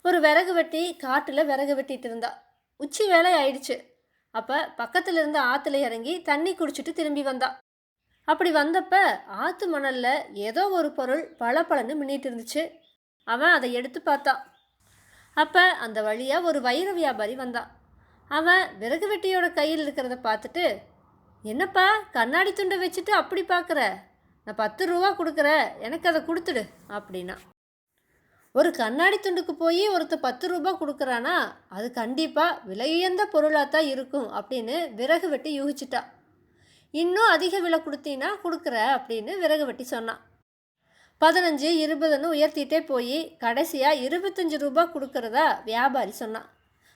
ஒரு விறகு வெட்டி காட்டில் விறகு வெட்டிட்டு இருந்தா. உச்சி வேலை ஆயிடுச்சு. அப்போ பக்கத்தில் இருந்த ஆற்றுல இறங்கி தண்ணி குடிச்சிட்டு திரும்பி வந்தா. அப்படி வந்தப்ப ஆற்று மணலில் ஏதோ ஒரு பொருள் பளபளன்னு மின்னிட்டு இருந்துச்சு. அவன் அதை எடுத்து பார்த்தான். அப்போ அந்த வழியாக ஒரு வைர வியாபாரி வந்தான். அவன் விறகு வெட்டியோட கையில் இருக்கிறத பார்த்துட்டு, என்னப்பா கண்ணாடி துண்டை வச்சுட்டு அப்படி பார்க்குற, நான் 10 ரூபா கொடுக்குறேன், எனக்கு அதை கொடுத்துடு அப்படின்னா. ஒரு கண்ணாடி துண்டுக்கு போய் ஒருத்தர் 10 ரூபா கொடுக்குறானா, அது கண்டிப்பாக விலையுயர்ந்த பொருளாக தான் இருக்கும் அப்படின்னு விறகு வெட்டி யூகிச்சிட்டா. இன்னும் அதிக விலை கொடுத்தீங்கன்னா கொடுக்குற அப்படின்னு விறகு வெட்டி சொன்னான். 15, 20ன்னு உயர்த்திட்டே போய் கடைசியாக 25 ரூபா கொடுக்குறதா வியாபாரி சொன்னான்.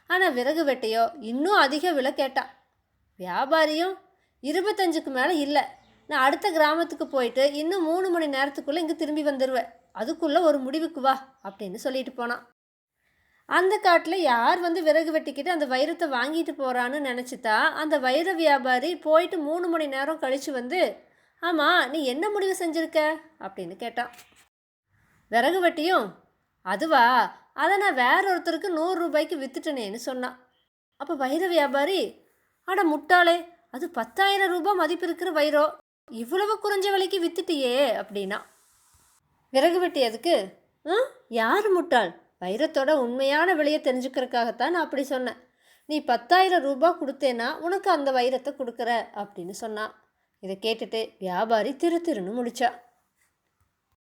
ஆனால் விறகு வெட்டையோ இன்னும் அதிக விலை கேட்டான். வியாபாரியும் 25க்கு மேலே இல்லை, நான் அடுத்த கிராமத்துக்கு போயிட்டு இன்னும் 3 மணி நேரத்துக்குள்ளே இங்கே திரும்பி வந்துடுவேன், அதுக்குள்ளே ஒரு முடிவுக்கு வா அப்படின்னு சொல்லிட்டு போனான். அந்த காட்டில் யார் வந்து விறகு வெட்டிக்கிட்டு அந்த வைரத்தை வாங்கிட்டு போகிறான்னு நினச்சிட்டா அந்த வைர வியாபாரி போயிட்டு 3 மணி நேரம் கழித்து வந்து, ஆமாம் நீ என்ன முடிவு செஞ்சுருக்க அப்படின்னு கேட்டான். விறகு வெட்டியும், அதுவா, அதை நான் வேற ஒருத்தருக்கு 100 ரூபாய்க்கு வித்துட்டனேன்னு சொன்னான். அப்போ வைர வியாபாரி, அட முட்டாளே, அது 10,000 ரூபாய் மதிப்பு இருக்கிற வைரம், இவ்வளவு குறைஞ்ச விலைக்கு வித்துட்டியே அப்படின்னா. விறகு வெட்டி அதுக்கு, யார் முட்டாள், வைரத்தோட உண்மையான விலையை தெரிஞ்சுக்கிறதுக்காகத்தான் நான் அப்படி சொன்னேன், நீ 10,000 ரூபாய் கொடுத்தேன்னா உனக்கு அந்த வைரத்தை கொடுக்குற அப்படின்னு சொன்னான். இதை கேட்டுட்டு வியாபாரி திரு திருன்னு முடிச்சா.